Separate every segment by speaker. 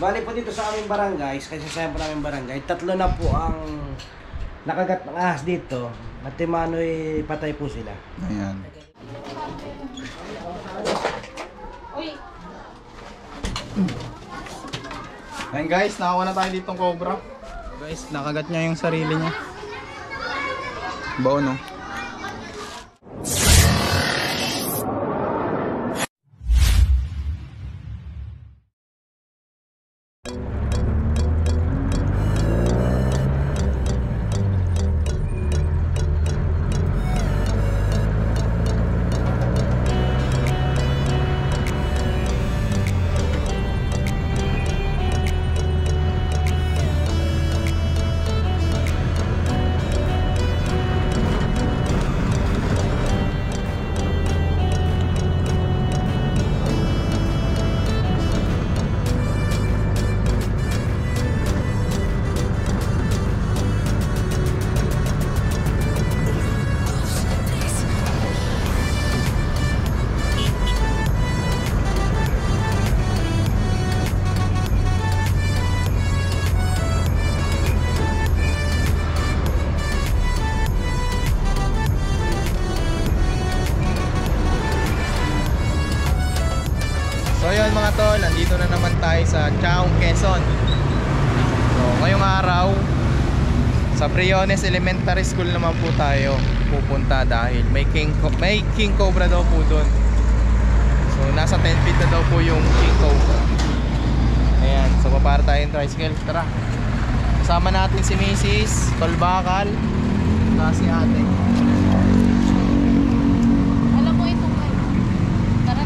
Speaker 1: Bali po dito sa aming barangay, kasi sa aming barangay, 3 na po ang nakagat ng ahas dito. At timano'y patay po sila.
Speaker 2: Ayan. Ayan guys, nakakuha na tayo ditong cobra. Guys, nakagat niya yung sarili niya. Bao no? So yun mga tol, nandito na naman tayo sa Chaong, Quezon. So ngayong araw sa Briones Elementary School naman po tayo pupunta dahil may king cobra daw po doon. So nasa 10 feet na daw po yung king cobra. Ayan, so papara tayong tricycle. Tara, kasama natin si Mrs. Tolbakal na si ate.
Speaker 3: Alam mo itong tara.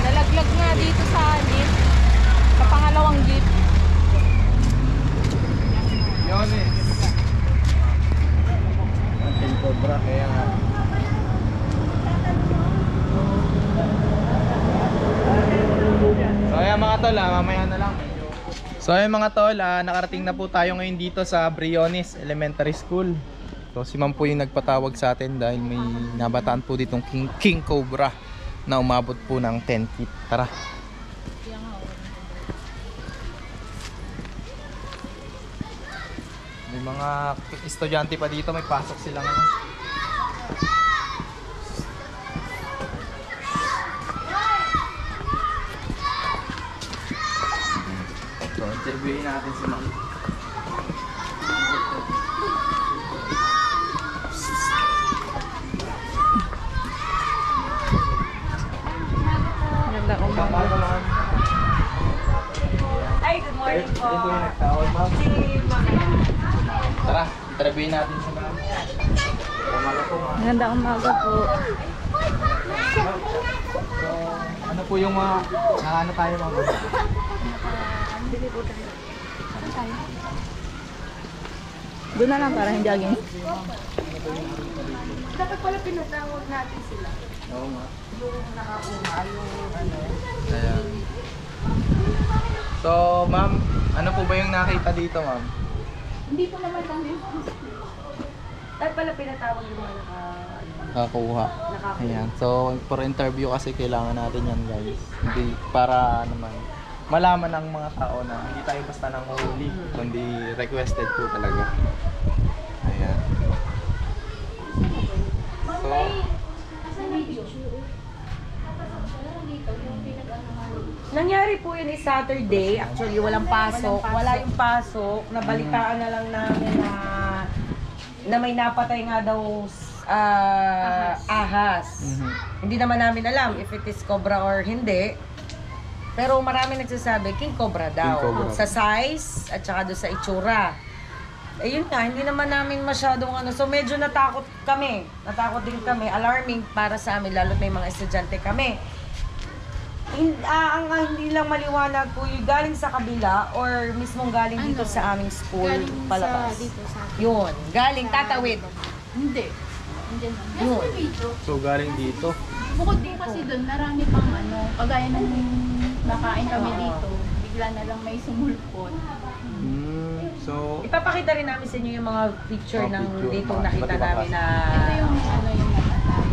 Speaker 3: Nalaglag nga dito sa jeep. Sa pangalawang jeep.
Speaker 2: Yun eh.
Speaker 1: King cobra.
Speaker 2: Kaya nga. So ayan mga tol, mamaya na lang. So ayan mga tol, nakarating na po tayo ngayon dito sa Briones Elementary School. So si ma'am po yung nagpatawag sa atin dahil may nabataan po ditong king cobra na umabot po ng 10 feet. Tara. May mga estudyante pa dito, may pasok sila ngayon. So, interviewin natin si ma'am.
Speaker 3: Ganda umaga.
Speaker 4: Ay, good morning po.
Speaker 2: Ito yung nagtawag, ma'am.
Speaker 4: Si Ma'am.
Speaker 2: Tara, interviewin natin si ma'am. Umaga po, ma'am.
Speaker 3: Ganda umaga po.
Speaker 2: So, ano po yung mga nakano tayo, ma'am?
Speaker 3: Doon na lang para hindi aging.
Speaker 4: Dapat pala pinatawag natin sila.
Speaker 2: Oo nga.
Speaker 4: Yung nakakuha, yung ano.
Speaker 2: Ayan. So, ma'am, ano po ba yung nakita dito, ma'am?
Speaker 4: Hindi po naman kami. Dapat pala pinatawag yung mga
Speaker 2: Nakakuha. Ayan. So, for interview kasi kailangan natin yan, guys. Hindi para naman malaman ng mga tao na hindi tayo basta nanguhuli, kundi requested po talaga. Ayan. So,
Speaker 4: Nangyari po yun is Saturday. Actually, walang pasok. Wala yung pasok. Nabalitaan na lang namin na may napatay nga daw ahas. Hindi naman namin alam if it is cobra or hindi. Pero marami nagsasabi, king cobra daw.
Speaker 2: King cobra.
Speaker 4: Sa size at saka doon sa itsura. Eh yun nga, hindi naman namin masyadong ano. So medyo natakot kami. Natakot din kami. Alarming para sa amin, lalo't may mga estudyante kami. Ang hindi lang maliwanag po yung galing sa kabila or mismong galing dito sa aming school palabas.
Speaker 3: Dito sa
Speaker 4: Yun, galing tatawid.
Speaker 3: Hindi. Nandiyan lang.
Speaker 4: Yun.
Speaker 2: so galing dito.
Speaker 3: Bukod din kasi doon, marami pang ano, kagaya ng nakain kami dito, bigla na lang may sumulpot.
Speaker 2: So,
Speaker 4: Ipapakita rin namin sa inyo yung mga picture
Speaker 2: Mga
Speaker 4: ng
Speaker 2: picture,
Speaker 4: dito
Speaker 2: mga
Speaker 4: nakita
Speaker 2: iba't iba
Speaker 4: namin na
Speaker 3: Ito yung ano yung namatay.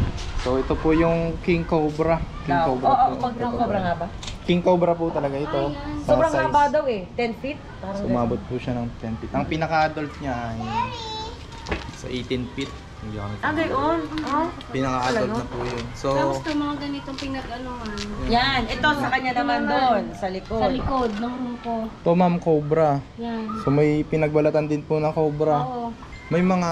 Speaker 2: So ito po yung King Cobra. King
Speaker 4: Daw.
Speaker 2: Cobra
Speaker 4: Oo,
Speaker 2: po.
Speaker 4: pag cobra nga ba?
Speaker 2: King Cobra po talaga ito.
Speaker 4: Sobrang
Speaker 2: Size.
Speaker 4: haba daw eh. 10 feet? Parang
Speaker 2: So, umabot po siya ng 10 feet. Ang pinaka-adult niya ay sa 18 feet. Hindi ako
Speaker 4: ah, gayon. Oh.
Speaker 2: Pinaka-adult na po yun. So,
Speaker 3: Tapos ito mga ganitong pinag-anuhan.
Speaker 4: Yan. Ito sa kanya naman doon. Sa likod.
Speaker 3: Sa likod ng room ko.
Speaker 2: to ma'am Cobra.
Speaker 3: Yan.
Speaker 2: So, may pinagbalatan din po ng Cobra.
Speaker 3: Oo.
Speaker 2: May mga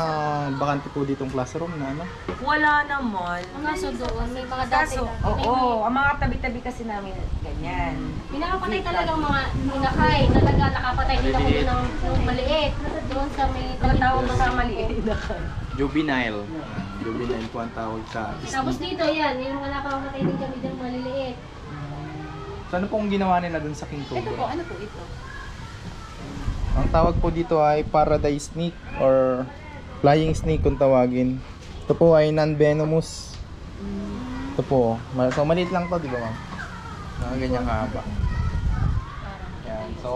Speaker 2: bakante po ditong classroom na ano?
Speaker 4: Wala naman.
Speaker 3: Ang kaso doon, may mga dati.
Speaker 4: Kaso, oo. Ang mga tabi-tabi kasi namin, ganyan.
Speaker 3: Pinakapatay talagang mga ninakay. Talaga nakapatay din ako doon ng maliit. Doon sa may
Speaker 4: Ang tawag sa maliit.
Speaker 2: Juvenile. Juvenile po ang tawag sa
Speaker 3: Tapos dito yan, yung mga nakapatay din kami ng maliliit.
Speaker 2: So, ano pong ginawa nila dun sa King
Speaker 3: Ito po,
Speaker 2: Cobra?
Speaker 3: ano po ito?
Speaker 2: Ang tawag po dito ay paradise snake or flying snake kung tawagin. Ito po ay non-venomous. Ito po. So maliit lang to, di ba ma'am? Ganyan kahaba. Yan. So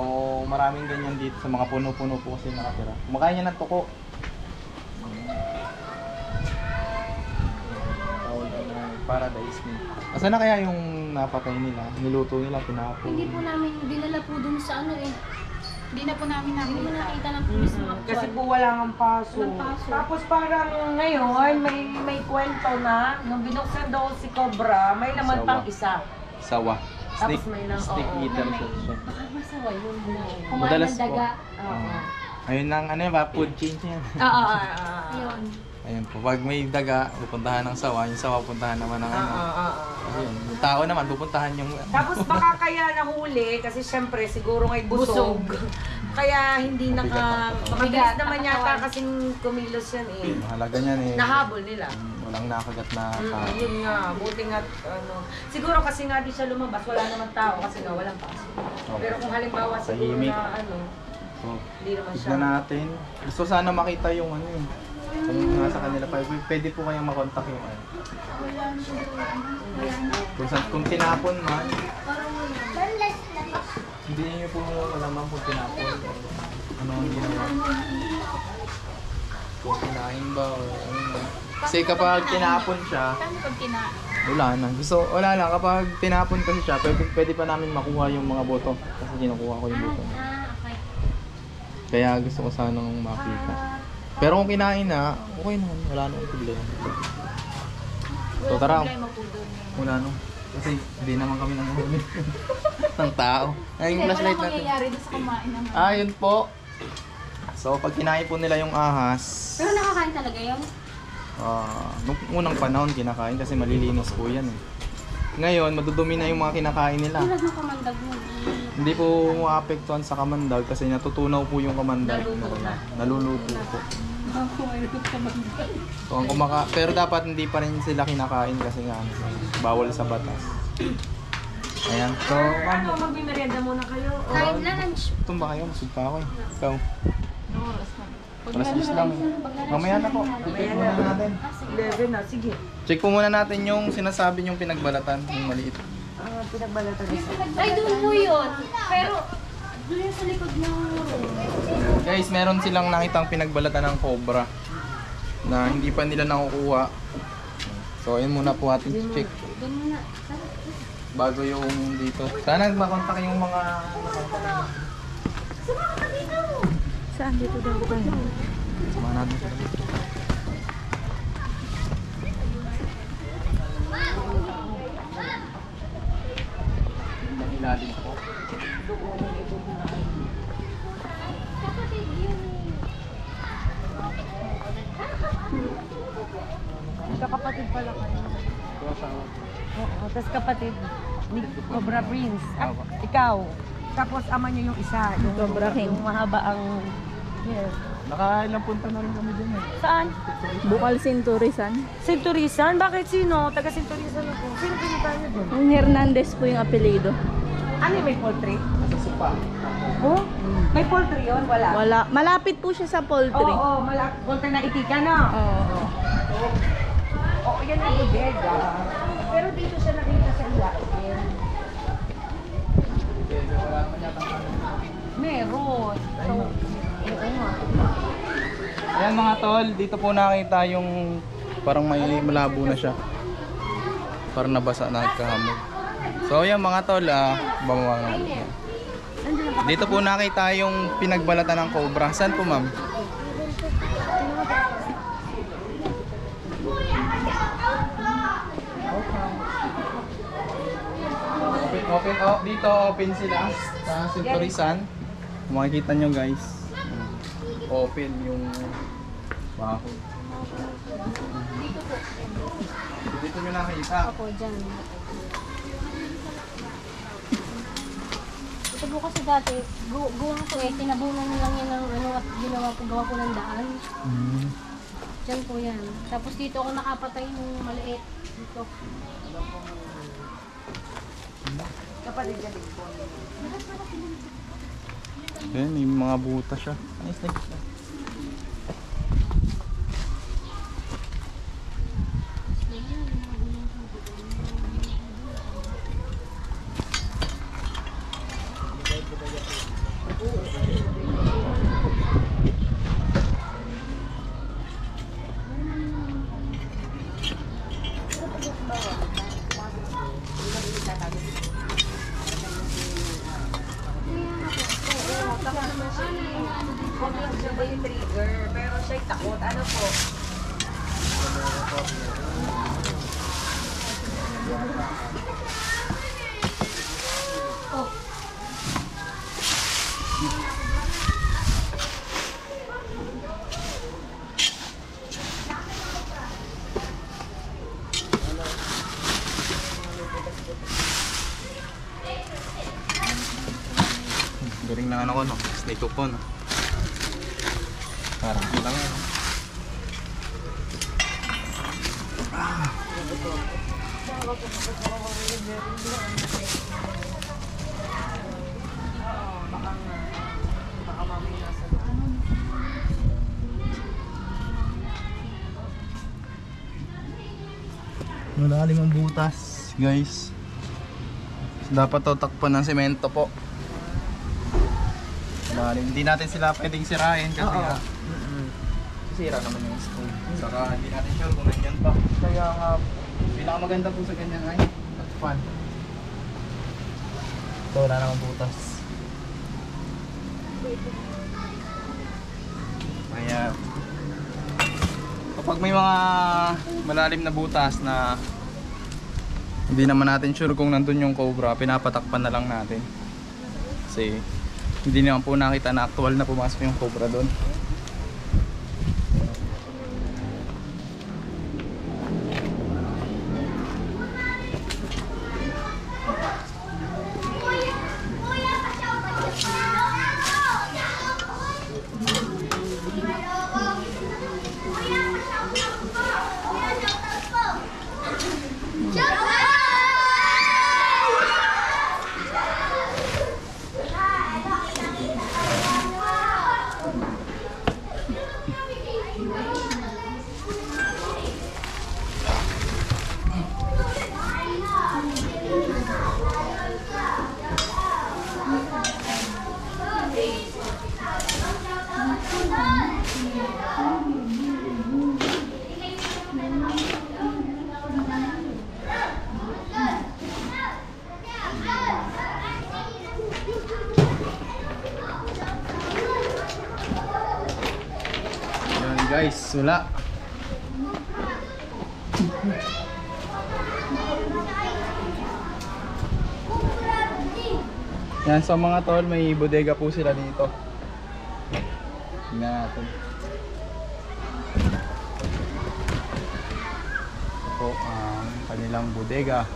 Speaker 2: maraming ganyan dito sa mga puno-puno po kasi nakatira. Kumakain niya ng tuko. Tawag na paradise snake. Asan na kaya yung napatay nila? Niluto nila, tinapon?
Speaker 3: Hindi po namin dinala po dun sa ano eh. Hindi na po namin nakita ng pulis mga
Speaker 4: Kasi po wala ng paso.
Speaker 3: Walang paso.
Speaker 4: Tapos parang ngayon, may kwento na, nung binuksan daw si Cobra, may
Speaker 2: Sawa.
Speaker 4: naman pang isa.
Speaker 2: Sawa. Snake,
Speaker 4: Tapos may nang-
Speaker 2: snake
Speaker 4: oo.
Speaker 2: eater siya.
Speaker 3: Baka masawa yun. Kumain
Speaker 2: Madalas
Speaker 3: ng
Speaker 2: po.
Speaker 3: daga.
Speaker 4: Oo.
Speaker 2: Ayun lang, ano yun ba? Food chain yan.
Speaker 4: Oo.
Speaker 3: Yun.
Speaker 2: Ayun po, pag may daga, pupuntahan ng sawa, yung sawa puntahan naman ng ano. Ayun, yung tao naman, pupuntahan yung...
Speaker 4: Tapos baka kaya nahuli, kasi syempre siguro ngay busog. Kaya hindi naka... Mabilis naman yata kasing kumilos yan eh.
Speaker 2: Mahalaga niyan eh.
Speaker 4: Nahabol nila.
Speaker 2: Walang nakagat na tao.
Speaker 4: Yun nga, buti nga ano. Siguro kasi nga di siya lumabas, wala naman tao kasi nga walang paso. Pero kung halimbawa siguro
Speaker 2: Tahimik.
Speaker 4: na ano,
Speaker 2: So,
Speaker 4: hindi naman siya.
Speaker 2: tignan natin. Gusto sana makita yung ano eh. Kung nasa kanila pa, pwede po kayang makontak yung ano. Kung tinapon man, hindi niyo po malaman kung tinapon o ano ang ginawa. Kung kinain ba o ano. Kasi kapag tinapon siya,
Speaker 3: Paano pag
Speaker 2: wala na. Wala lang. Kapag tinapon kasi siya, pwede pa namin makuha yung mga boto. Kasi kinukuha ko yung boto.
Speaker 3: okay.
Speaker 2: Kaya gusto ko sanang makita. Pero kung kinain na, okay naman. Wala nang problema. So tara.
Speaker 3: Problema po doon.
Speaker 2: Wala no. Kasi hindi naman kami nanguhuli ng tao. Ay, yung
Speaker 3: Hindi,
Speaker 2: flashlight
Speaker 3: walang
Speaker 2: natin.
Speaker 3: mangyayari doon sa kumain naman.
Speaker 2: Yun po. So pag kinain po nila yung ahas,
Speaker 3: Pero nakakain talaga yun?
Speaker 2: nung unang panahon kinakain kasi malilinis po yan eh. Ngayon, madudumi na yung mga kinakain nila.
Speaker 3: Tulad ng kamandag mo.
Speaker 2: Hindi po maapektuhan sa kamandag kasi natutunaw po yung kamandag.
Speaker 4: Naluto na.
Speaker 2: Naluluto po. So, pero dapat hindi pa rin sila kinakain kasi nga bawal sa batas. Ayan. So,
Speaker 4: Ano, magmimerienda muna kayo? O,
Speaker 3: Kain na lunch.
Speaker 2: ito ba kayo? Busog pa ako eh. Ikaw?
Speaker 3: Oras na.
Speaker 2: Alas 10 lang. Mamaya na po. Check muna natin.
Speaker 4: 11 na, sige.
Speaker 2: Check po muna natin yung sinasabi yung pinagbalatan, yung maliit.
Speaker 4: Pinagbalatan isa.
Speaker 3: Ay, doon po yun. Pero, doon yun sa likod ng room.
Speaker 2: Guys, meron silang nakitang pinagbalatan ng cobra na hindi pa nila nakukuha. So, ayun muna po ating check
Speaker 3: Doon muna.
Speaker 2: bago yung dito. Sana makontak yung mga
Speaker 3: Saan dito daw ba?
Speaker 2: samahan natin sila. Ang ilalim po.
Speaker 4: Magkakapatid pala kayo. Oo, tapos kapatid ni Cobra Prince. At ikaw. Tapos ama niyo yung isa. Yung Cobra King. Yung mahaba ang... Yes.
Speaker 2: Nakailang punta na rin kami dyan eh.
Speaker 4: Saan?
Speaker 5: Bukal Sinturisan.
Speaker 4: Sinturisan? Bakit sino? Taga Sinturisan ako. Sino pinunta niyo doon?
Speaker 5: Yung Hernandez po yung apelido.
Speaker 4: Ano yung may poultry?
Speaker 2: Nasa supa.
Speaker 4: Oh? May poultry yun? Wala?
Speaker 5: Wala. Malapit po siya sa poultry.
Speaker 4: Oo, poultry na itika na.
Speaker 5: Oo.
Speaker 4: Oo, yan ang bodega. Pero dito siya nakita sa ilalim.
Speaker 2: Wala naman yata
Speaker 4: Meron. So, oo nga.
Speaker 2: Ayan mga tol, dito po nakita yung parang may malabo na siya. Parang nabasa na nagkahamog. So yan mga tol, bumawang na. Dito po nakita yung pinagbalatan ng cobra. Saan po ma'am? Open dito open sila sa Sinturisan. Kung makikita nyo guys, open yung baho. Dito nyo nakita.
Speaker 4: Ako dyan. Ito po kasi dati, gawa ko tinabunan lang yan ng ano at gawa ko ng daan. Diyan po yan. Tapos dito ako nakapatay ng maliit. Dito. Kapatid ka din po.
Speaker 2: Ayan, may mga butas siya. Nice, nice.
Speaker 4: Pero siya'y takot. Ano po?
Speaker 2: Galing na ano ko, no? Snake ko po, no? Parang lang yan. Malalim ang butas, guys. Dapat to takpan ng semento po. Hindi natin sila pwedeng sirain kasi sira naman yung stone. Saka hindi natin sure kung nandiyan pa. Kaya nga, pinakamaganda po sa ganyan ay at fun. Ito, wala namang butas. Ayan. Kapag may mga malalim na butas na hindi naman natin sure kung nandun yung cobra, pinapatakpan na lang natin. Kasi hindi naman po nakita na actual na pumasok yung cobra doon. Guys, wala. Yan, so mga tol, may bodega po sila dito. Tingnan natin. Ito po ang kanilang bodega.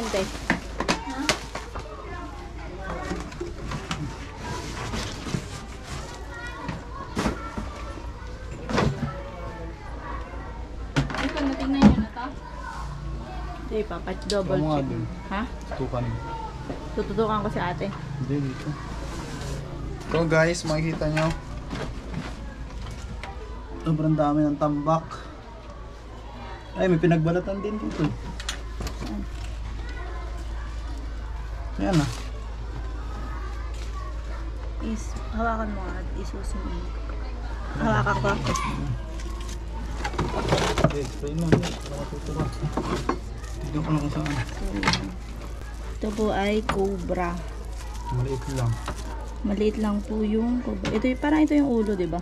Speaker 5: te.
Speaker 3: Ito, natingnan nyo na to.
Speaker 5: Sige, papa, double
Speaker 2: Tama nga
Speaker 5: check.
Speaker 2: dun.
Speaker 5: Ha?
Speaker 2: Tukan.
Speaker 5: Tututukan ko si ate.
Speaker 2: Hindi dito. Ito guys, makikita nyo. Sobrang dami ng tambak. Ay, may pinagbalatan din dito. Ayan ah.
Speaker 5: Hawakan mo at isusin mo. Hawakan ko.
Speaker 2: Okay, spray mo. Para matuto ka. Tignan ko lang kung saan.
Speaker 5: Ito po ay cobra.
Speaker 2: Maliit lang.
Speaker 5: Maliit lang po yung cobra. Ito, parang ito yung ulo, di ba?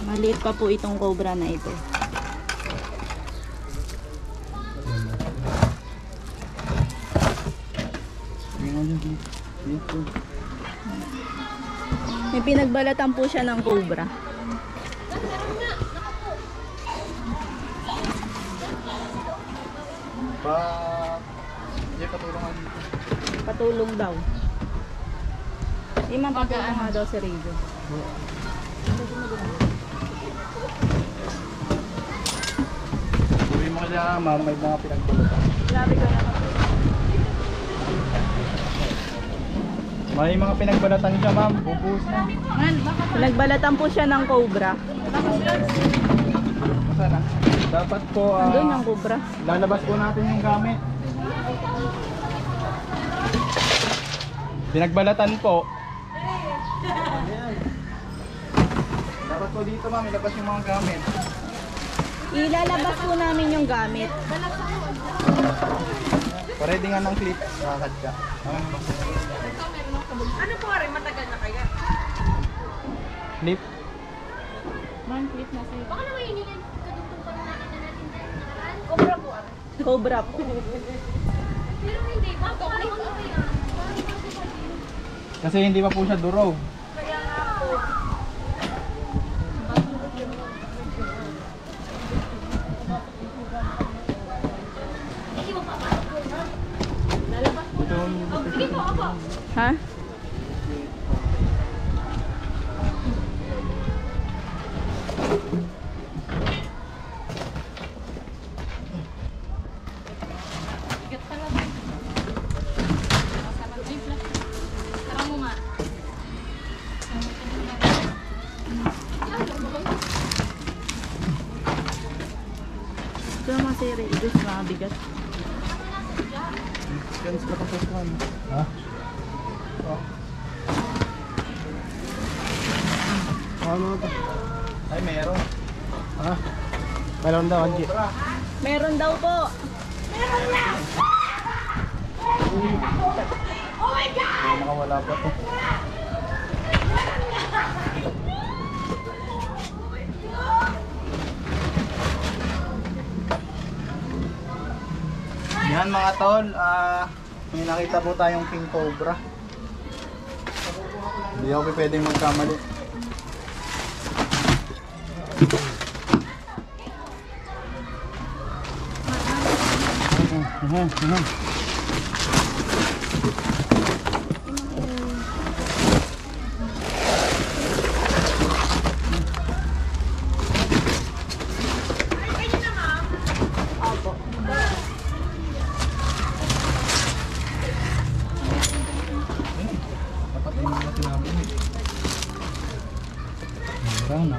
Speaker 5: Maliit pa po itong cobra na ito.
Speaker 2: Dito.
Speaker 5: May pinagbalatan po siya ng cobra.
Speaker 2: Pa... Hindi, patulungan dito.
Speaker 5: Patulong daw. Imang patulong nga daw si Rigo.
Speaker 2: Sabi mo kaya ma'am, may mga pinagbalatan.
Speaker 5: Grabe ko na.
Speaker 2: May mga pinagbalatan siya ma'am. Bubus na.
Speaker 5: Pinagbalatan po siya ng cobra.
Speaker 2: Masana. Dapat po
Speaker 5: Andun yung cobra.
Speaker 2: lalabas po natin yung gamit. Pinagbalatan po. Dapat po dito ma'am, ilabas yung mga gamit.
Speaker 5: Ilalabas po namin yung gamit.
Speaker 2: Paredy nga ng clip. Kakad ka.
Speaker 4: Ano po rin, matagal na kaya?
Speaker 2: Clip.
Speaker 3: Man, clip na sa'yo.
Speaker 6: Baka naman yun yung kadugtong pa nakita natin sa nakaraan.
Speaker 4: Cobra po
Speaker 5: Cobra po.
Speaker 6: Pero hindi, bakit ano ba yan?
Speaker 2: Kasi hindi pa po siya durog.
Speaker 6: Hindi mo papasok ko. Lalabas po. Oh, sige po, ako.
Speaker 5: Ha?
Speaker 3: Bigat talaga. Masarap. Ay, flash. Tara mo nga.
Speaker 5: Ito naman si Rigo, mga bigat.
Speaker 2: Yan sa kapasukan. Ha? Oh. Ano ito? Ay, meron. Ha? Meron daw, Angie.
Speaker 5: Meron daw po.
Speaker 2: Nakawala pa to. Yan mga tol, may nakita po tayong king cobra. Hindi ako pwedeng magkamali. Dapat din mga sinabi. Meron na.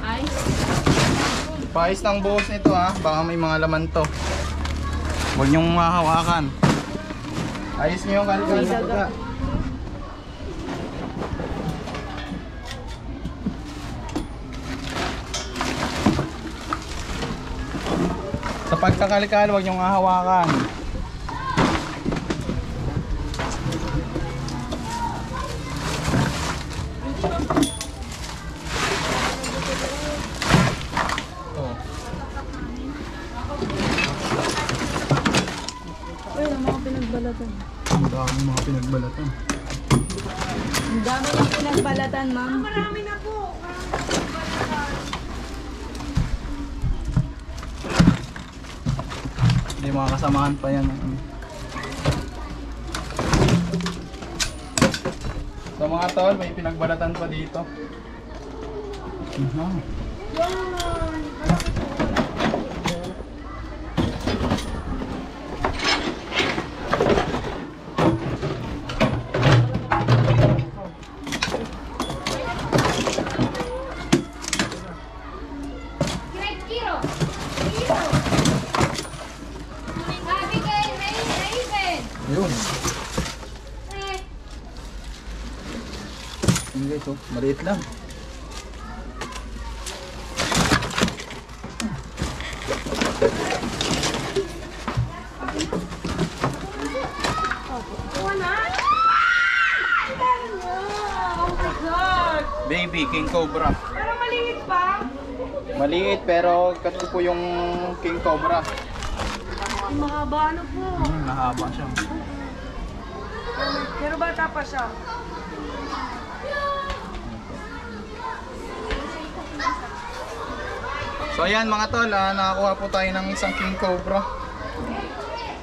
Speaker 3: Ay,
Speaker 2: Pais ng buhos nito ha, baka may mga laman to. Huwag niyong mahawakan. Ayos niyo yung kalkal sa pagka. Sa pagkakalikal, huwag niyong hahawakan.
Speaker 5: dun.
Speaker 2: Ang dami mga pinagbalatan.
Speaker 5: Ang dami ng pinagbalatan, ma'am.
Speaker 4: Marami na po.
Speaker 2: Hindi mga kasamahan pa yan. So mga tol, may pinagbalatan pa dito. Yun. Yun guys, oh, maliit lang. Baby, King Cobra.
Speaker 4: Pero maliit pa.
Speaker 2: Maliit pero kat ko po yung King Cobra.
Speaker 4: Mahaba ano po.
Speaker 2: Mahaba siya.
Speaker 4: Pero bata pa siya.
Speaker 2: So ayan mga tol, nakakuha po tayo ng isang King Cobra.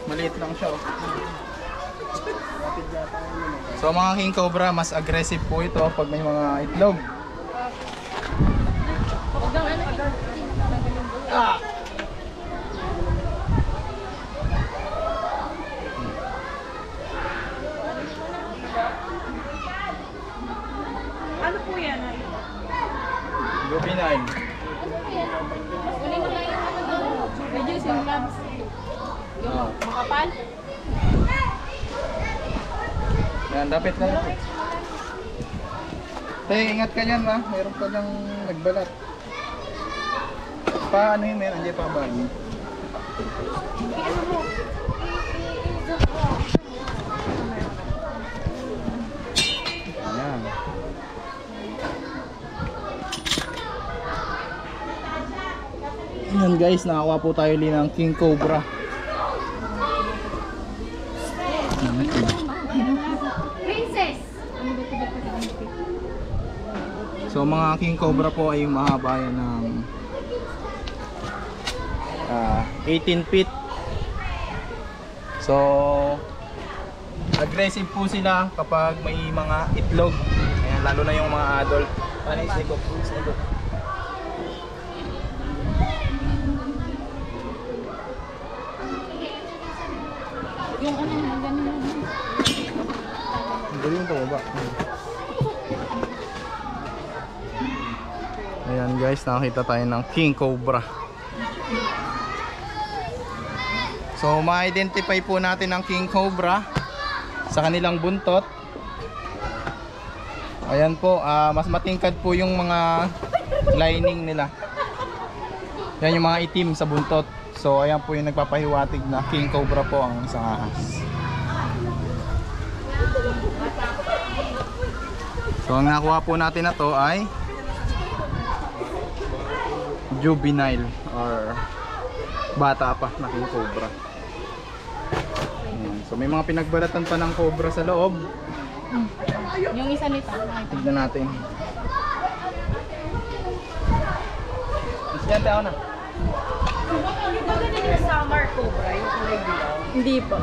Speaker 2: Maliit lang siya. Oh. So mga King Cobra, mas aggressive po ito pag may mga itlog.
Speaker 4: Ano po yan?
Speaker 2: Juvenile.
Speaker 3: Medyo yung gloves. Yung makapal.
Speaker 2: Yan, dapit na lapit. Tay, ingat ka dyan ha. Mayroon pa diyang nagbalat. Paano yun? Meron dyan pa ba? Ayan. Ayan guys, nakakuha po tayo ulit ng King Cobra.
Speaker 3: Princess!
Speaker 2: So mga King Cobra po ay mahaba yan ng 18 feet. So aggressive po sila kapag may mga itlog. Ayan, lalo na yung mga adult. Ano yung snake up? Snake up.
Speaker 3: Yung ano, ganun.
Speaker 2: Hindi yung tumaba. Ayan guys, nakakita tayo ng King Cobra. So ma-identify po natin ang King Cobra sa kanilang buntot. Ayan po, mas matingkad po yung mga lining nila. Yan yung mga itim sa buntot. So ayan po yung nagpapahiwatig na King Cobra po ang isang ahas. So ang nakuha po natin na to ay juvenile or bata pa na King Cobra. Ayan. So may mga pinagbalatan pa ng cobra sa loob.
Speaker 3: Yung isa nito.
Speaker 2: Tignan natin. Estudyante ako na.
Speaker 4: Hindi ba ganun yung summer cobra? Yung kulay dilaw?
Speaker 5: Hindi po.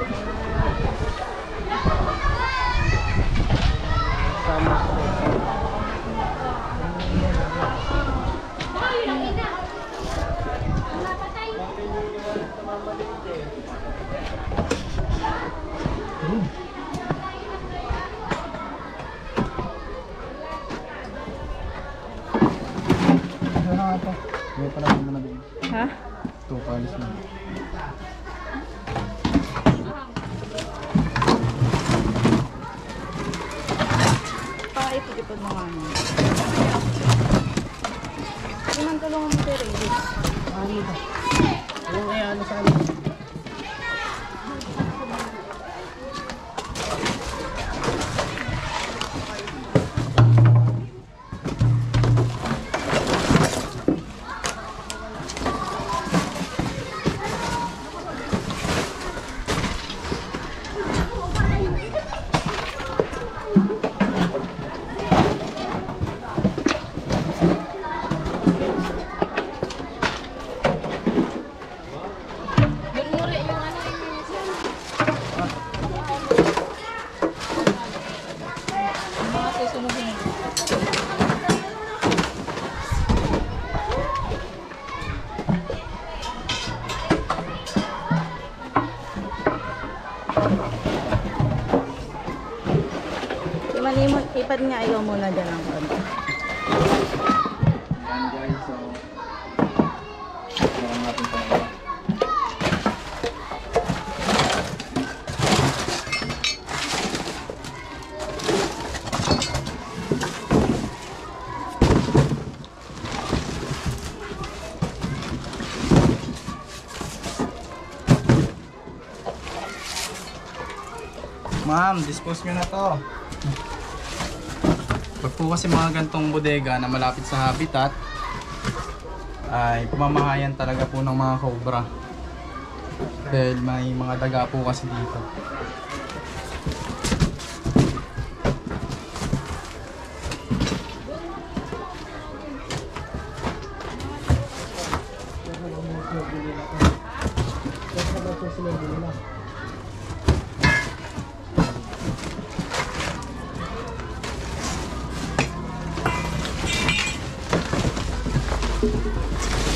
Speaker 2: May pala naman na din.
Speaker 5: Ha?
Speaker 2: 2 pounds na.
Speaker 5: Pakitipid mo nga ano. Unang tulungan mo si Ray.
Speaker 1: Yung ano sa amin.
Speaker 5: dapat nga ayaw muna dyan ang konti.
Speaker 2: Yan guys, so ito natin pa. Ma'am, dispose nyo na to. Pag po kasi mga gantong bodega na malapit sa habitat, ay pamamahayan talaga po ng mga cobra. Dahil may mga daga po kasi dito.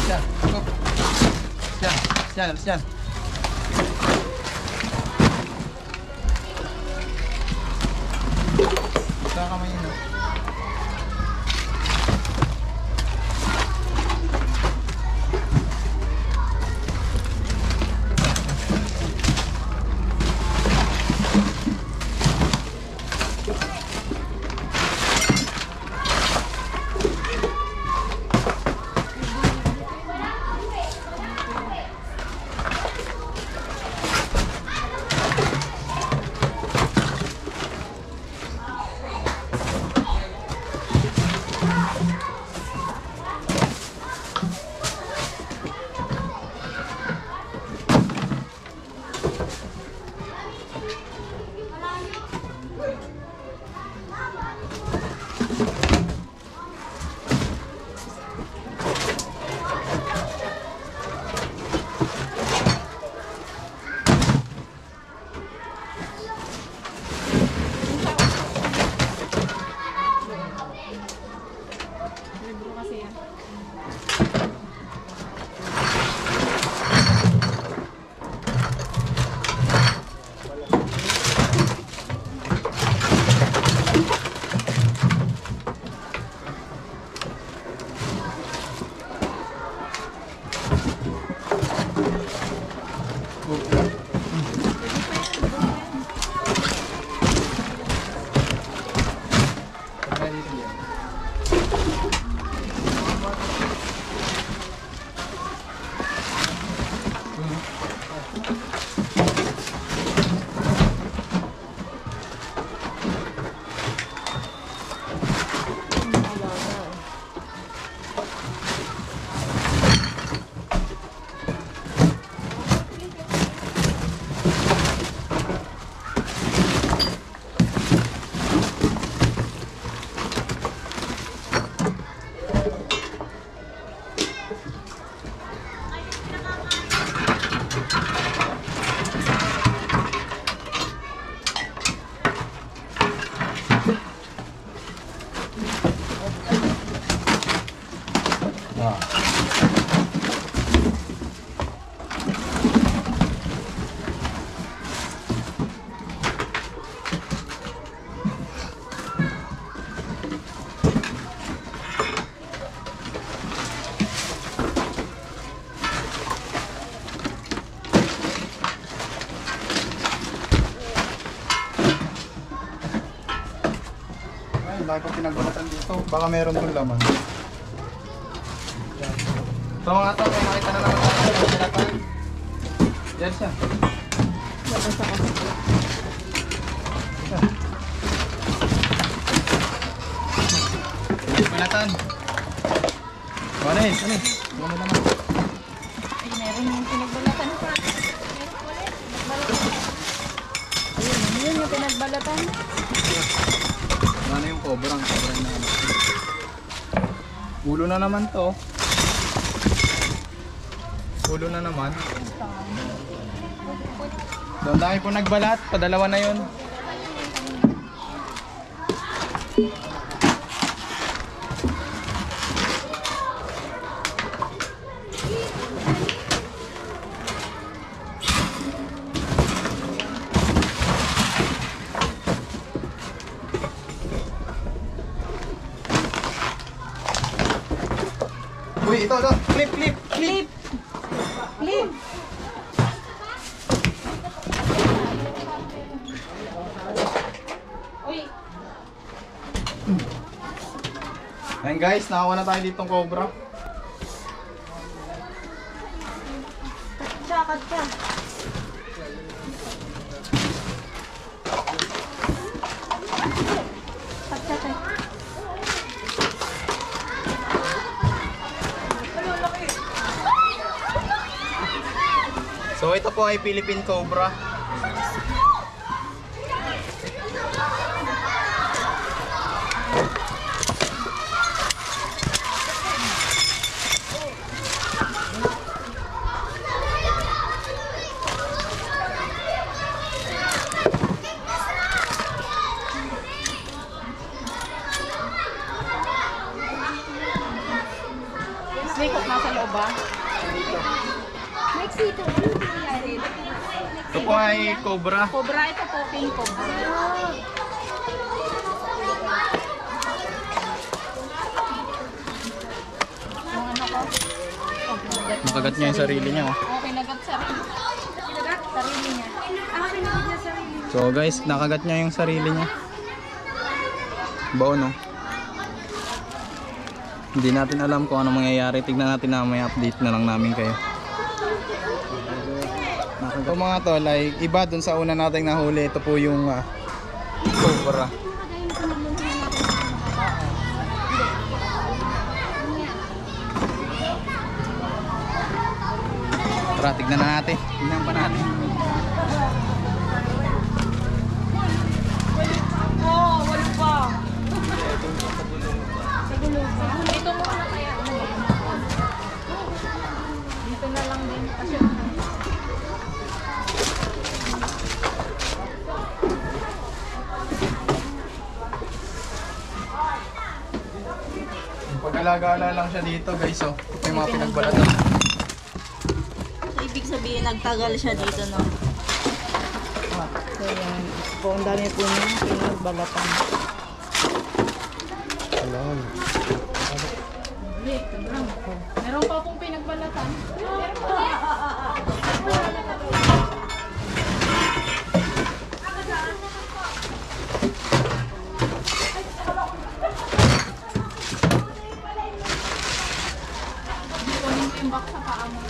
Speaker 2: Yan, go. Yan. Saan kamay yun? Lagi ko pinagbalatan dito. Baka meron dong laman. Ito mga to, may nakita na naman tayo. Pinagbalatan. Yan siya. Pinagbalatan. Ano eh? Ano naman?
Speaker 3: Ay, meron yung pinagbalatan pa. Ayun, yun yung pinagbalatan.
Speaker 2: Ano yung cobrang na ano. Ulo na naman to. Ulo na naman. So, ang dami po nagbalat. Padalawa na yun. Uy, ito. Flip, flip, flip.
Speaker 4: Flip!
Speaker 2: Ayan guys, nakakuha na tayo ditong cobra.
Speaker 4: Sakat ka.
Speaker 2: So ito po ay Philippine Cobra.
Speaker 3: Snake hook nasa loob ba?
Speaker 2: Ito po ay Cobra.
Speaker 3: Cobra, ito po, king cobra. Yung ano ko?
Speaker 2: Nakagat niya yung sarili niya. Oh.
Speaker 3: Okay, nagat sarili. Nagat sarili niya.
Speaker 2: So guys, nakagat niya yung sarili niya. Baon, no? Hindi natin alam kung ano mangyayari. Tignan natin na may update na lang namin kayo. Ito mga tol ay iba dun sa una nating nahuli. Ito po yung Cobra. Tara, tignan na natin. Tignan pa natin.
Speaker 4: Oh, wala pa.
Speaker 3: Dito muna kaya. Dito na lang din. Kasi
Speaker 2: Pag-alagala lang siya dito guys, oh. May mga pinagbalatan.
Speaker 5: So, ibig sabihin, nagtagal siya dito, no? So, yan. Po, ang dami po niya pinagbalatan.
Speaker 3: meron pa pong pinagbalatan. Meron pa. Kunin ko yung box sa paa mo.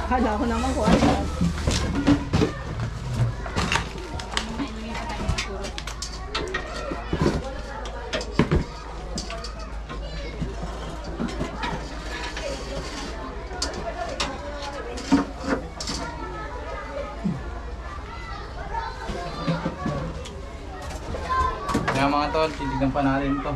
Speaker 5: Kala ko naman kung ano.
Speaker 2: Kaya mga tol, titignan pa natin ito.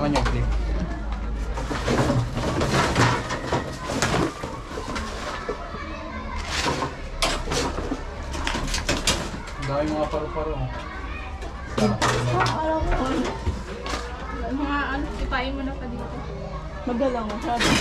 Speaker 2: kanya clip. Dahil mga paru-paro.
Speaker 3: Alam ko. Mga ano, ipain mo na pa dito.
Speaker 5: Magalang mo. Sabi ko.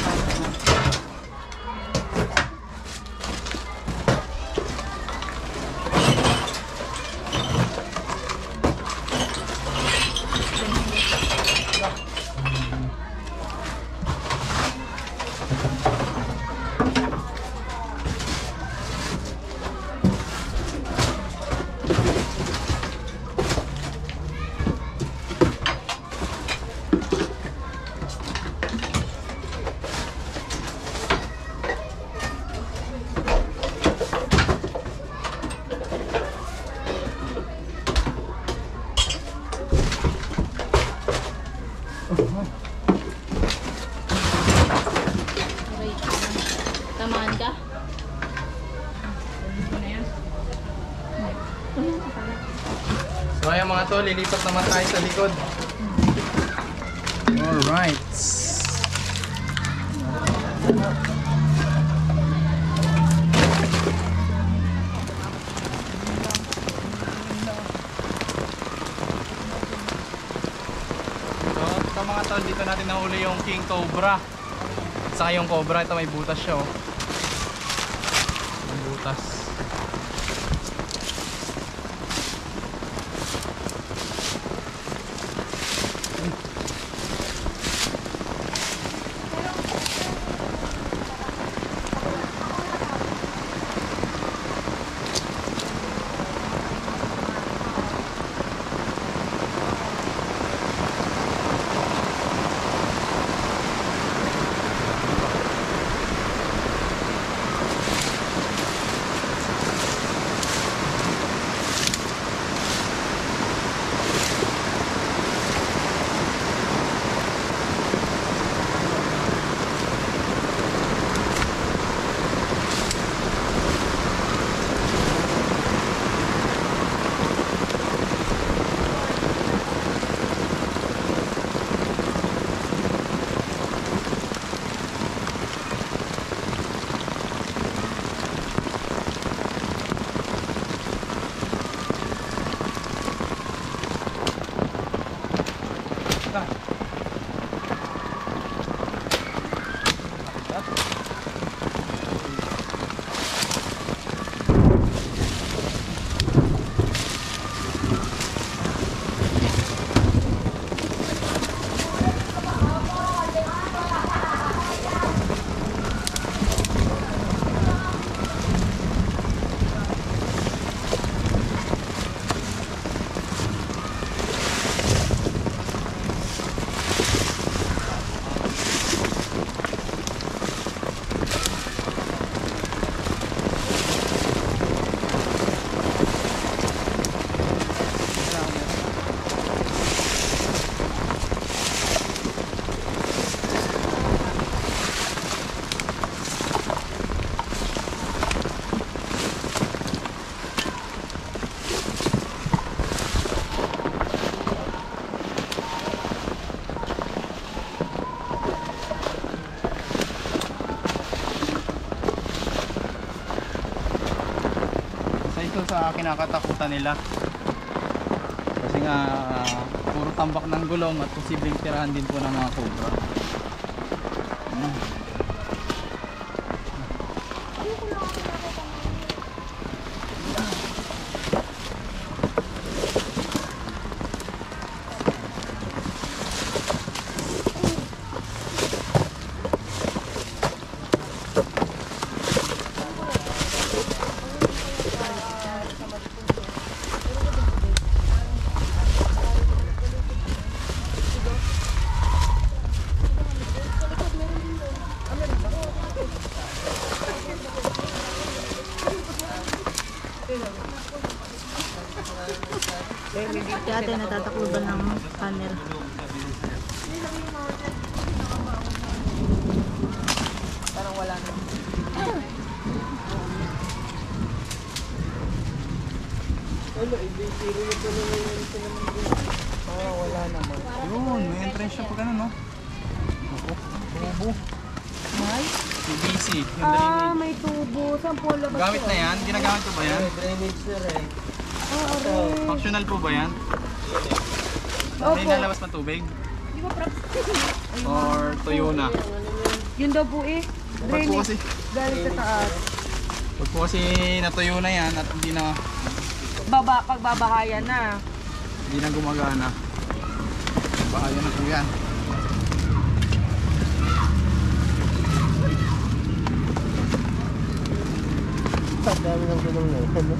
Speaker 3: Okay. Tamaan ka?
Speaker 2: So ayan mga tol, lilipat naman tayo sa likod. Alright. So ito mga tol, dito natin nahuli yung King Cobra. Saka yung Cobra, ito may butas siya oh. May butas. Sa kinakatakutan nila kasi nga puro tambak ng gulong at posibleng tirahan din po ng mga cobra.
Speaker 5: Si ate natatakluban ng camera. Parang wala na.
Speaker 4: Ano, ibig-ibig na naman yun sa naman. wala naman.
Speaker 2: Yun, may entrance siya pag ano, no? Tubo.
Speaker 4: May?
Speaker 2: PVC, yung drainage.
Speaker 4: May tubo. Saan po labas?
Speaker 2: Gamit na yan? Ginagamit ko ba yan?
Speaker 1: Drainage sir eh.
Speaker 2: Functional po ba yan? May lalabas na tubig? Or tuyo na?
Speaker 4: Yun daw po eh.
Speaker 2: Pag po kasi,
Speaker 4: Galing sa taas.
Speaker 2: pag po kasi natuyo na yan at hindi na
Speaker 4: Pagbabahayan na.
Speaker 2: gumagana, bahaya na po yan.
Speaker 1: Ang dami ng gulong na yun.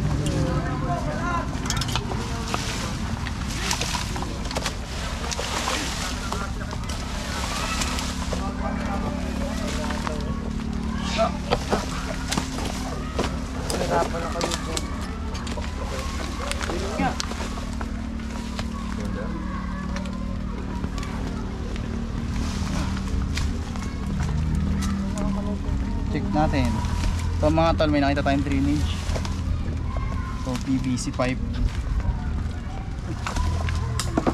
Speaker 1: Nahirapan na kayo po.
Speaker 2: Check natin. So mga tol, may nakita tayong drainage. So PVC pipe.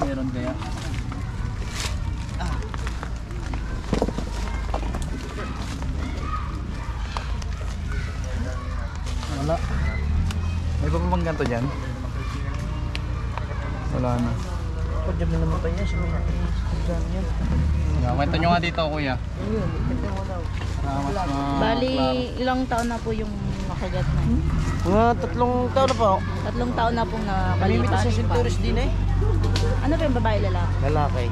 Speaker 2: Meron kaya? Wala. May pa bang ganito dyan? Wala na.
Speaker 1: Pag dyan na namatay yan, sino yan? Yan.
Speaker 2: Kwento nyo nga dito, kuya.
Speaker 1: Ayun, ipit mo daw.
Speaker 5: Bali, ilang taon na po yung nakagat na yun?
Speaker 1: Mga 3 taon na po.
Speaker 5: 3 taon na pong
Speaker 1: Kalimit
Speaker 5: nakalipas.
Speaker 1: sa Centuris din eh.
Speaker 5: Ano pa yung babae lalaki?
Speaker 1: Lalaki.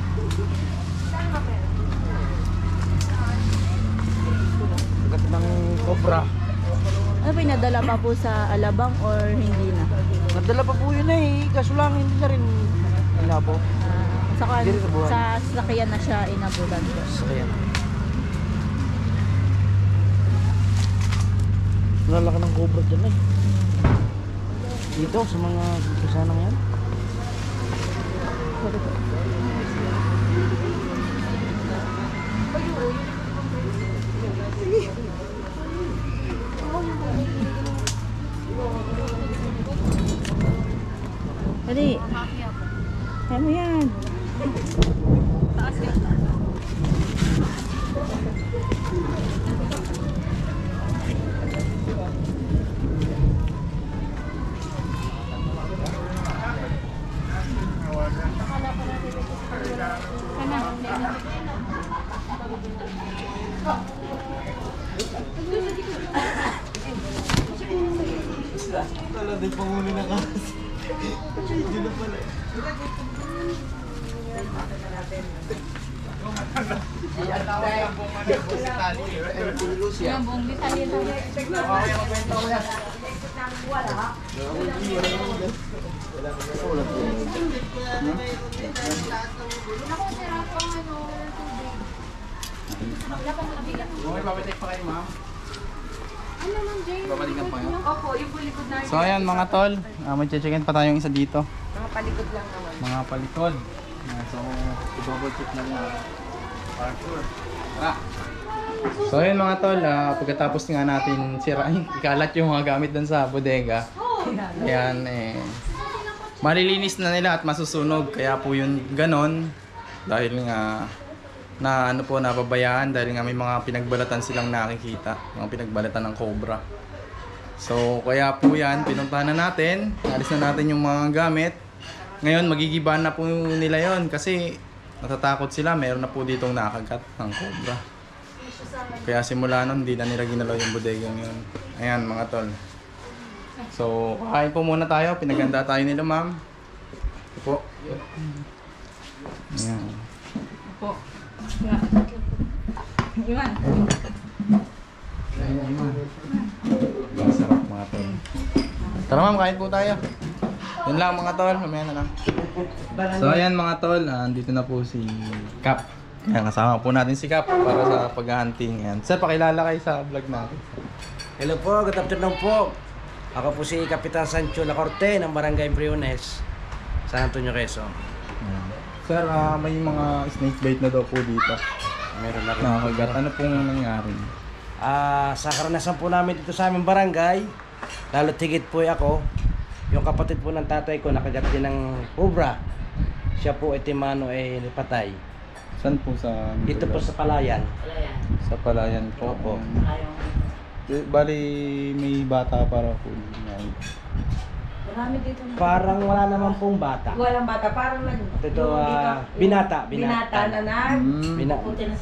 Speaker 1: Gat ng cobra.
Speaker 5: Ano pa yung nadala pa po sa Alabang or hindi na?
Speaker 1: Nadala pa po yun eh. Kaso lang hindi na rin inabo.
Speaker 5: Saka
Speaker 1: Hindi rin nabuhay.
Speaker 5: sa sasakyan na siya inabulan po.
Speaker 1: So yan. Lalaki ng cobra dyan eh. Dito sa mga kasanang yan.
Speaker 5: Dali. Kaya mo yan.
Speaker 1: Wala din pangulo na kasi. Dito na pala.
Speaker 3: Yung buong detalye lang.
Speaker 2: Okay, papatik pa kayo, ma'am.
Speaker 3: Ano man, Jay?
Speaker 2: Babalikan pa yun.
Speaker 3: Opo, yung bulikod na.
Speaker 2: So ayan mga tol, may checkin pa tayong isa dito.
Speaker 4: Mga palikod lang naman.
Speaker 2: Mga palikod. So, i-double check na rin. Parkour. Tara. So ayun mga tol, pagkatapos nga natin sirain, ikalat yung mga gamit dun sa bodega. Ayan malilinis na nila at masusunog. Kaya po yun ganon. Dahil nga na ano po napabayaan dahil nga may mga pinagbalatan silang nakikita, mga pinagbalatan ng cobra. So kaya po yan, pinuntahan na natin, alis na natin yung mga gamit. Ngayon magigibahan na po nila yon kasi natatakot sila, meron na po ditong nakagat ng cobra. Kaya simula nun, hindi na nila ginalaw yung bodega yun. Ayan mga tol. So kakain po muna tayo, pinaganda tayo nila ma'am. Ito po. Ayan.
Speaker 5: Po. Iwan.
Speaker 2: Ang sarap mga tol. Tara ma'am, kain po tayo. Yun lang mga tol, mamaya na lang. So ayan mga tol, andito na po si Cap. Ayan, kasama po natin si Cap para sa pag-hunting. Ayan. Sir, pakilala kayo sa vlog natin.
Speaker 1: Hello po, good afternoon po. Ako po si Kapitan Sancho Lacorte ng Barangay Briones, San Antonio, Quezon.
Speaker 2: Ayan. Sir, may mga snake bite na daw po dito.
Speaker 1: Meron na rin.
Speaker 2: Nakakagat. Ano pong nangyari?
Speaker 1: Sa karanasan po namin dito sa aming barangay, lalo't higit po ako, yung kapatid po ng tatay ko nakagat din ng cobra. Siya po Timano ay patay.
Speaker 2: Saan po sa...
Speaker 1: Dito po sa Palayan.
Speaker 2: Sa Palayan po.
Speaker 1: Opo.
Speaker 2: Bali, may bata para po.
Speaker 4: Marami dito.
Speaker 1: Parang wala naman pong bata.
Speaker 4: Walang bata, parang nag...
Speaker 1: Ito,
Speaker 4: yung
Speaker 1: binata.
Speaker 4: Binata na nag...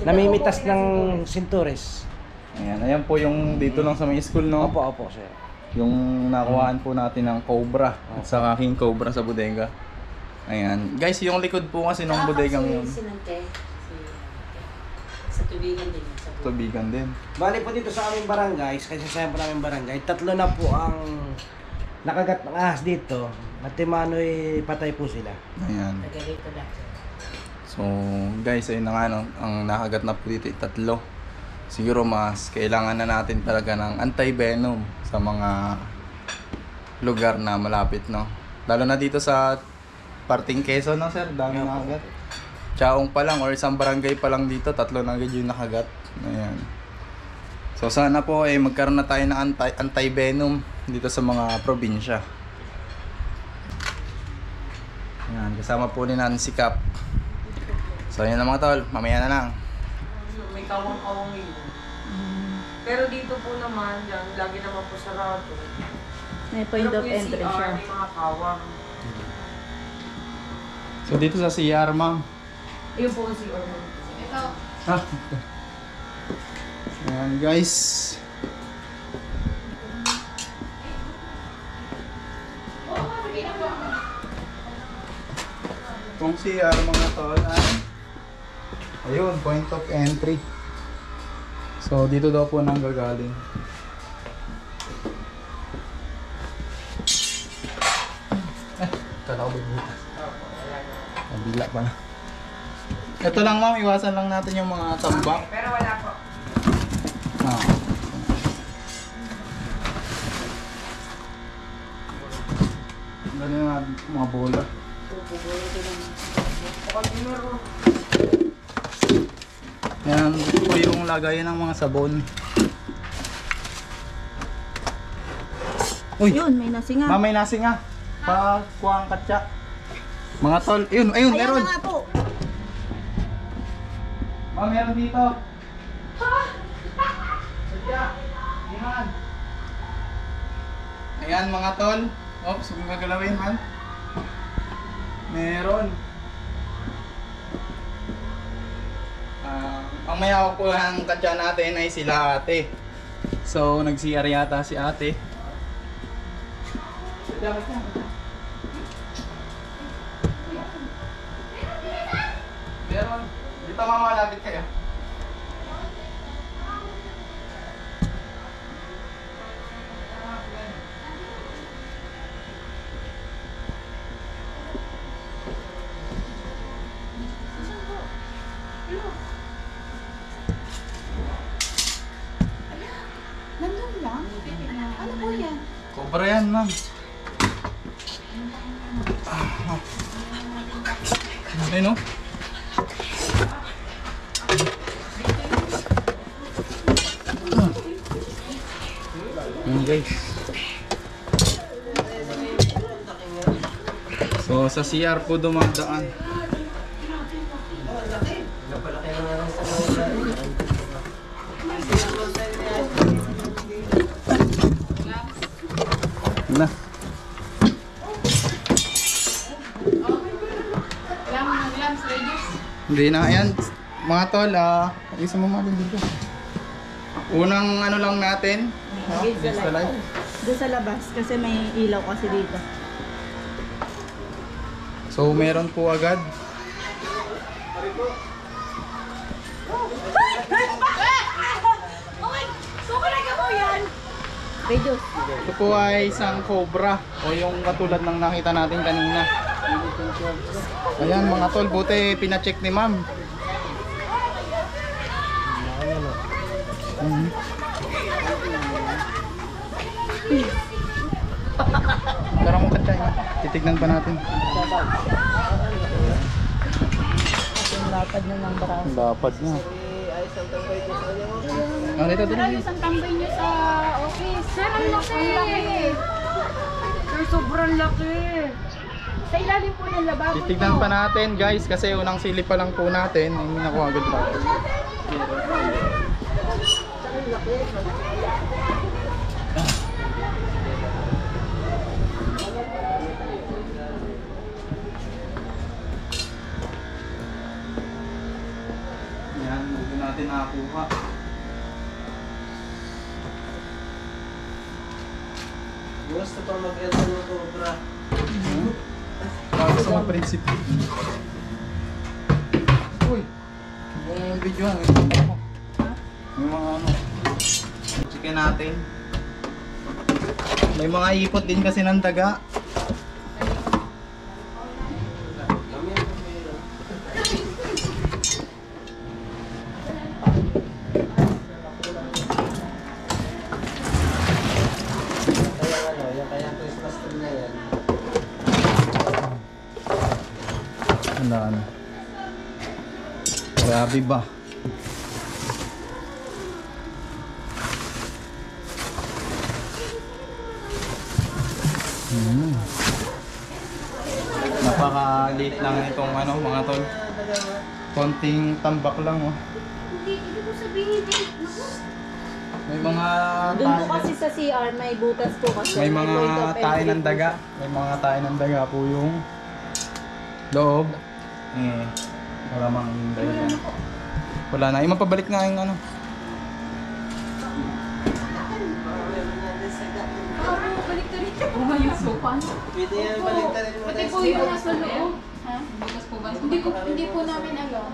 Speaker 1: Namimitas ng sintures.
Speaker 2: Ayan po yung dito lang sa may school, no?
Speaker 1: Opo, sir.
Speaker 2: Yung nakuhaan po natin ng Cobra at saka King Cobra sa bodega. Ayan. Guys, yung likod po kasi ng bodegang yun.
Speaker 6: Sa tubigan din.
Speaker 2: Tubigan din.
Speaker 1: Bali po dito sa aming barangay, kasi siyempre aming barangay, 3 na po ang nakagat ng ahas dito. At Timano'y patay po sila.
Speaker 2: Ayan.
Speaker 6: Tagalito lang.
Speaker 2: So, guys, ayun na nga, no? Ang nakagat na po dito, 3. Siguro mas kailangan na natin talaga ng anti-venom sa mga lugar na malapit, no? Lalo na dito sa parting Quezon, no, sir? Dami nakagat. Chaong pa lang or isang barangay pa lang dito, 3 na agad yung nakagat. Ayan. So, sana po magkaroon na tayo ng anti-venom dito sa mga probinsya. Ayan, kasama po ni Nancy Cap. So, ayan na mga tol, mamaya na lang.
Speaker 4: May kawang-kawang yun. Pero dito po naman, yan, lagi naman po sarado.
Speaker 5: May point
Speaker 4: Pero
Speaker 5: of
Speaker 4: po yung
Speaker 5: entry
Speaker 4: CR,
Speaker 5: siya.
Speaker 4: may mga kawang.
Speaker 2: So, dito sa CR, ma'am.
Speaker 4: Ayun po si Ormond.
Speaker 3: Ito.
Speaker 2: Ah, ayan guys. Kung CR mga tol ay ayun, point of entry. So dito daw po nang gagaling. Kala ko bubutas. Kabila pala. Ito lang ma'am, iwasan lang natin yung mga tambak.
Speaker 4: Pero wala po.
Speaker 2: Ah. Ganun nga mga bola. Yan, ito po yung lagayan ng mga sabon. Uy,
Speaker 5: Yun, may nasinga.
Speaker 2: mamay nasi nga. Pakuha ang katsa. Mga tol, ayun,
Speaker 5: Ayan
Speaker 2: meron.
Speaker 5: na nga po.
Speaker 2: Ma'am, meron dito. Sadya, yan. Ayan mga tol. Oops, kung gagalawin man. Meron. Ang may hawak po ang katsa natin ay sila ate. So, nag-CR yata si ate. Sadya, sadya. Meron. Dito mama, lapit kayo.
Speaker 3: Nandun lang? Ano po yan?
Speaker 2: Cobra yan, ma'am. Ayun, no? Ayan, guys. So, sa CR po dumadaan. Na.
Speaker 3: Lambs, reduce.
Speaker 2: Hindi na. Ayan, mga tol, isa mo mga dito. Unang ano lang natin. This the light.
Speaker 5: Doon sa labas, kasi may ilaw kasi dito.
Speaker 2: So, meron po agad.
Speaker 5: Reduce.
Speaker 2: Ito po ay isang cobra o yung katulad ng nakita natin kanina. Ayan mga tol, buti pina-check ni ma'am. Tara mo katay. Titignan pa natin.
Speaker 5: Yung lapad na ng braso.
Speaker 2: Lapad na. Ah, dito.
Speaker 3: Ayos ang tambay niyo sa office. Sir, ang laki.
Speaker 4: Sir, sobrang laki.
Speaker 3: Sa ilalim po ng lababo.
Speaker 2: Titignan pa natin guys kasi unang silip pa lang po natin. Hindi nakuha agad pa. Yan, hindi natin nakakuha.
Speaker 1: Gusto pang mag-enter ng cobra.
Speaker 2: Bago sa mga prinsipe. Uy! Yung video nga, may mga ano. Chicken natin. May mga ipot din kasi ng daga.
Speaker 1: Yung kaya Christmas tree na yan.
Speaker 2: Handaan. Grabe ba? Napaka-late lang itong ano mga tol. Konting tambak lang oh.
Speaker 6: Hindi ko sabihin eh.
Speaker 2: May mga
Speaker 5: Doon po kasi sa CR, may butas po kasi.
Speaker 2: may
Speaker 5: point
Speaker 2: mga
Speaker 5: of
Speaker 2: tayo
Speaker 5: entry
Speaker 2: ng
Speaker 5: po
Speaker 2: daga.
Speaker 5: siya.
Speaker 2: May mga tayo ng daga po yung loob. Wala mang dahilan. Wala na. Mapabalik nga yung ano.
Speaker 3: Balik ka rin. Oo, yung sopan.
Speaker 1: Pwede yan baliktarin mo.
Speaker 3: Pati po yung nasa loob. Ha? Hindi po namin alam.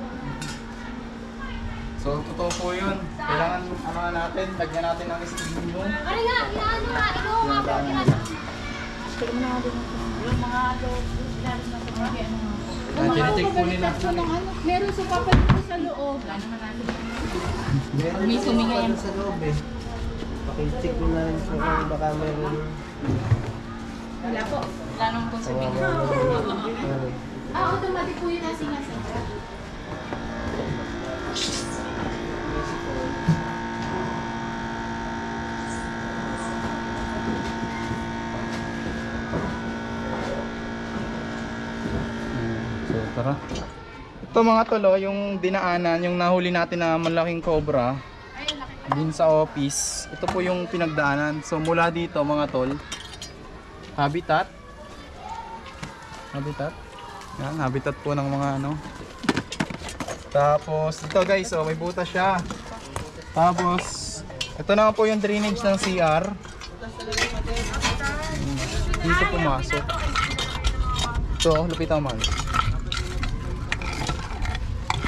Speaker 2: So, totoo po yun. Kailangan ano natin, lagyan natin ng steam room.
Speaker 6: Ano nga, inaano nga, ikaw nga po, inaano.
Speaker 5: Tignan mo na nga din ito.
Speaker 3: Yung mga loob, ilalim na sa bagay.
Speaker 2: Check po nila.
Speaker 3: Meron sa papalit ko sa loob. Wala naman natin.
Speaker 1: Meron
Speaker 3: May
Speaker 1: din
Speaker 3: sumingay
Speaker 1: naman
Speaker 3: yan.
Speaker 1: sa loob eh. Pakicheck mo na rin sa kung baka meron.
Speaker 3: Wala po. Wala naman po sa bigay. Automatic po yun nasa nga.
Speaker 2: So, tara. Ito mga tolo, yung dinaanan, yung nahuli natin na malaking cobra din sa office. Ito po yung pinagdaanan. So, mula dito mga tol, habitat. Yan, habitat po ng mga ano. Tapos, ito guys, oh, may butas siya. Tapos, ito naman po yung drainage ng CR. Dito pumasok. Ito, lupitan man.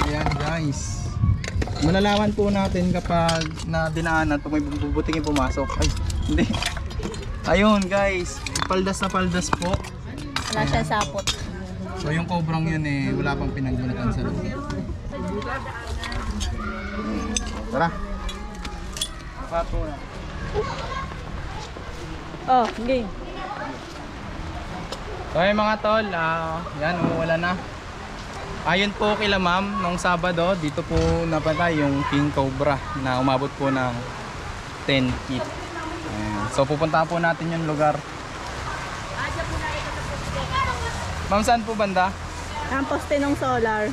Speaker 2: Ayan guys. Malalaman po natin kapag na dinaanan pag may bubutingin pumasok. Ay, hindi. Ayun guys, paldas na paldas po.
Speaker 5: Wala siyang sapot.
Speaker 2: So yung cobrang yun eh, wala pang pinagbunatan sa loob. Tara. Pato na.
Speaker 5: Oh, game.
Speaker 2: So ayun mga tol, yan umuwala na. Ayon po kila ma'am, nung Sabado, dito po napatay yung King Cobra na umabot po ng 10 feet. Ayan. So pupuntahan po natin yung lugar. Ma'am, saan po banda?
Speaker 5: Ang poste ng solar.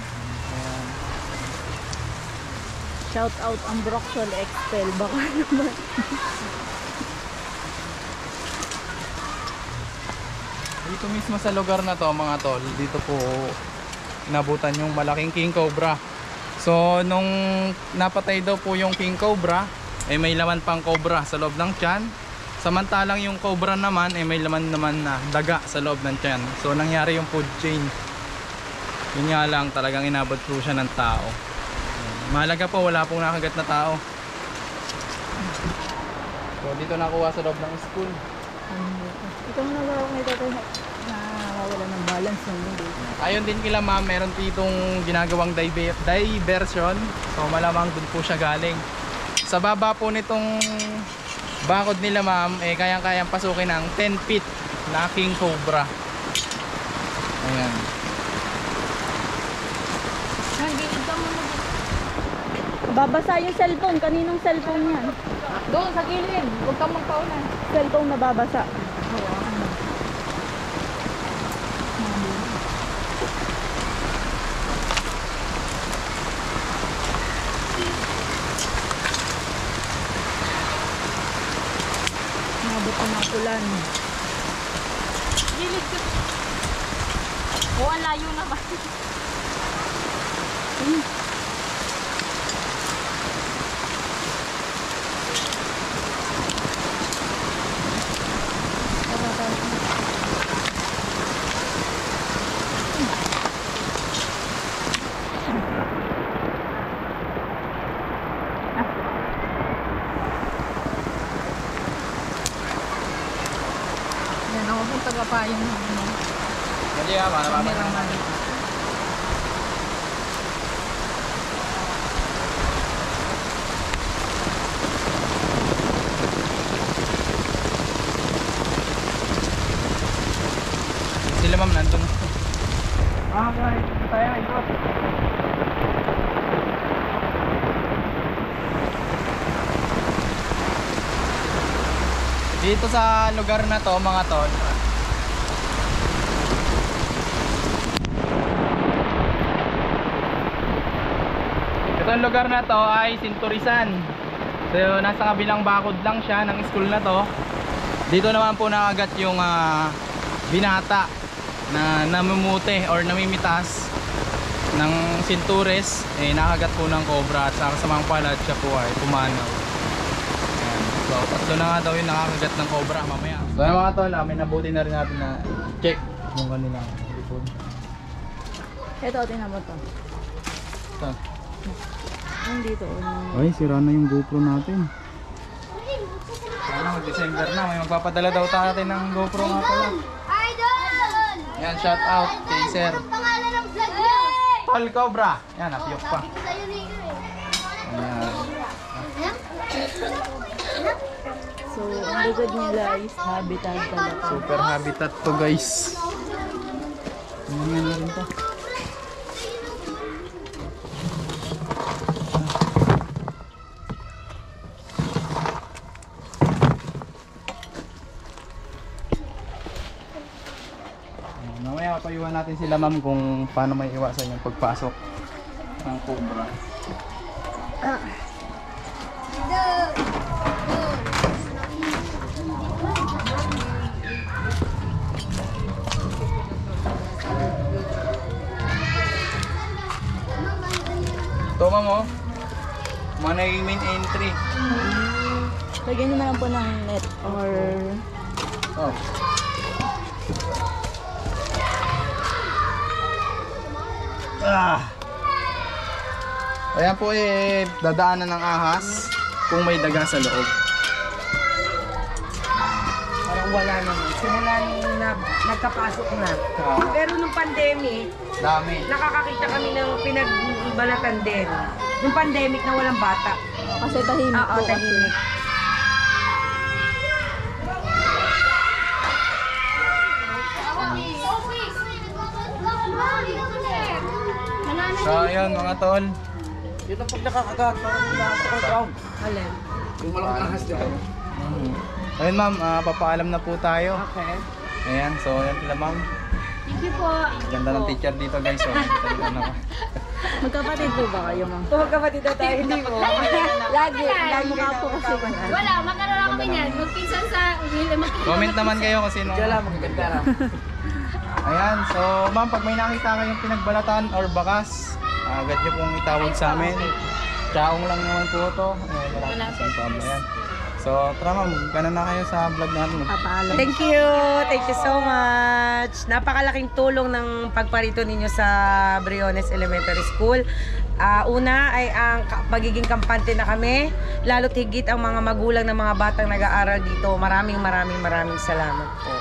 Speaker 5: Shout out ang Broxol Expel. Baka naman.
Speaker 2: Dito mismo sa lugar na to mga tol, dito po nabutan yung malaking King Cobra. So nung napatay daw po yung King Cobra, may laman pang cobra sa loob ng tiyan. Samantalang yung cobra naman may laman naman na daga sa loob ng tiyan. So nangyari yung food chain. Yun nga lang, talagang inabot po siya ng tao. Mahalaga po, wala pong nakagat na tao. So dito nakuha sa loob ng school.
Speaker 5: Ito mo nagawa ko nito na mawala ng balance ng mundo.
Speaker 2: Ayon din kila ma'am, meron ditong ginagawang diversion. So malamang dun po siya galing. Sa baba po nitong bakod nila ma'am, kayang-kayang pasukin ng 10 feet na King Cobra. Ayan.
Speaker 5: Babasa yung cellphone. Kaninong cellphone yan?
Speaker 3: Doon sa gilid. Huwag kang magpauna.
Speaker 5: Cellphone na babasa.
Speaker 4: yan.
Speaker 5: Gilid ka. Oo, ang layo naman.
Speaker 3: Yan ako kung tagapayong ano.
Speaker 2: Hindi ah,
Speaker 3: Cameraman.
Speaker 2: Sila ma'am nandun. Guys, tayo ikot. Dito sa lugar na to mga tol, itong lugar na to ay Sinturisan. So nasa kabilang bakod lang siya ng school na to. Dito naman po nakagat yung binata na namumute or namimitas ng sintures, nakagat po ng cobra at sa kasamang palad siya po ay pumanaw. Ayan. So tatlo na nga daw yung nakakagat ng cobra mamaya. So yung mga tol, may nabuti na rin natin na check yung kanilang lipod.
Speaker 5: Ito, tingnan mo to.
Speaker 2: So,
Speaker 5: Nandito.
Speaker 2: ay, sira na yung GoPro natin. Sana mag-December na, may magpapadala daw natin ng GoPro nga pala. Yan, shout out kay Sir Tol Cobra. Yan, napiyok pa. Ayan.
Speaker 5: So, ang likod nila is habitat talaga.
Speaker 2: Super habitat to guys. Tingnan na rin to. Mamaya papayuhan natin sila ma'am kung paano may iwasan yung pagpasok ng cobra. Ito ma'am oh, mga naging main entry.
Speaker 5: Lagyan nyo na lang po ng net or...
Speaker 2: Oh. Ayan po dadaanan ng ahas kung may daga sa loob.
Speaker 4: Parang wala naman. Simula nung nagkapasok na. Pero nung pandemic,
Speaker 2: Dami.
Speaker 4: nakakakita kami ng pinagbalatan din. Nung pandemic na walang bata.
Speaker 5: Kasi tahimik
Speaker 4: Oo,
Speaker 5: po kasi.
Speaker 4: tahimik.
Speaker 2: So ayun mga tol.
Speaker 1: Dito pag nakakagat, parang nasa ground.
Speaker 4: Alin?
Speaker 1: Yung malaking ahas dito.
Speaker 2: Ayun ma'am, papaalam na po tayo.
Speaker 4: Okay.
Speaker 2: Ayan, so yan sila ma'am.
Speaker 3: Thank you po.
Speaker 2: Ganda ng teacher dito guys. So, talaga
Speaker 5: Magkapatid po ba kayo, ma'am?
Speaker 4: Kung magkapatid na tayo, hindi mo. Lagi
Speaker 5: Mukha po kasi ba na?
Speaker 3: Wala, magkaroon kami niyan. Magpinsan sa...
Speaker 2: comment naman kayo kung sino.
Speaker 1: Diyan lang, magaganda na.
Speaker 2: Ayan, so ma'am, pag may nakita kayong pinagbalatan or bakas, agad nyo pong itawag sa amin. Chaong lang naman po ito. Wala po. Ayan. So tara ma'am, gana na kayo sa vlog natin.
Speaker 5: Papaalam.
Speaker 4: Thank you. Thank you so much. Napakalaking tulong ng pagparito ninyo sa Briones Elementary School. Una ay ang pagiging kampante na kami. Lalo't higit ang mga magulang ng mga batang nag-aaral dito. Maraming salamat po.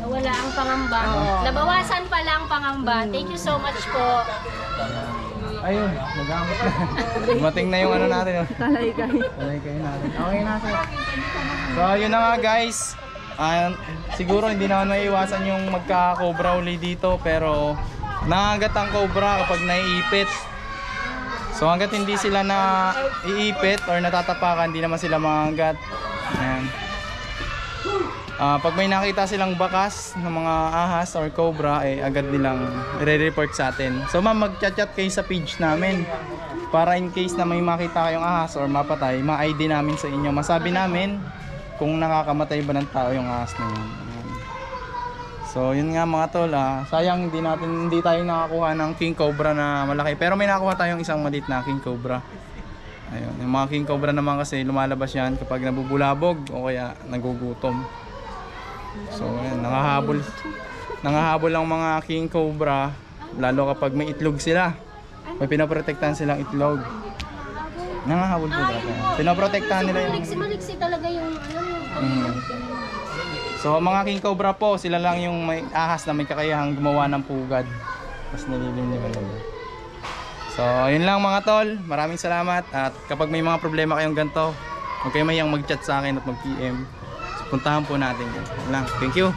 Speaker 3: Wala ang pangamba.
Speaker 4: Oo.
Speaker 3: Nabawasan pala ang pangamba. Thank you so much po.
Speaker 2: Ayun, nagamit na. Dumating na yung ano natin.
Speaker 5: Kalay kayo.
Speaker 2: Alay kayo natin. Okay na sir. So yun na nga guys. Siguro hindi naman maiiwasan yung magka-cobra uli dito. Pero nangagat ang cobra kapag naiipit. So hanggat hindi sila na iipit or natatapakan, hindi naman sila mangagat. Ayan. Pag may nakita silang bakas ng mga ahas or cobra, agad nilang i-report sa atin. So ma'am, mag-chat kayo sa page namin para in case na may makita kayong ahas or mapatay, ma-ID namin sa inyo. Masabi namin kung nakakamatay ba ng tao yung ahas na yun. Ayan. So yun nga mga tol, sayang hindi tayo nakakuha ng king cobra na malaki, pero may nakakuha tayong isang maliit na king cobra. Ayun, yung mga king cobra naman kasi lumalabas yan kapag nabubulabog o kaya nagugutom. So ayan, nangahabol ang mga king cobra, lalo kapag may itlog sila. May pinoprotektahan silang itlog. Nangahabol po talaga. Pinoprotektahan nila yung...
Speaker 6: Maliksi talaga yung
Speaker 2: So mga king cobra po, sila lang yung may ahas na may kakayahang gumawa ng pugad. Tapos nililimliman nila. So yun lang mga tol, maraming salamat. At kapag may mga problema kayong ganito, huwag kayo mayang mag-chat sa akin at mag-PM. So, puntahan po natin. Yun lang. Thank you.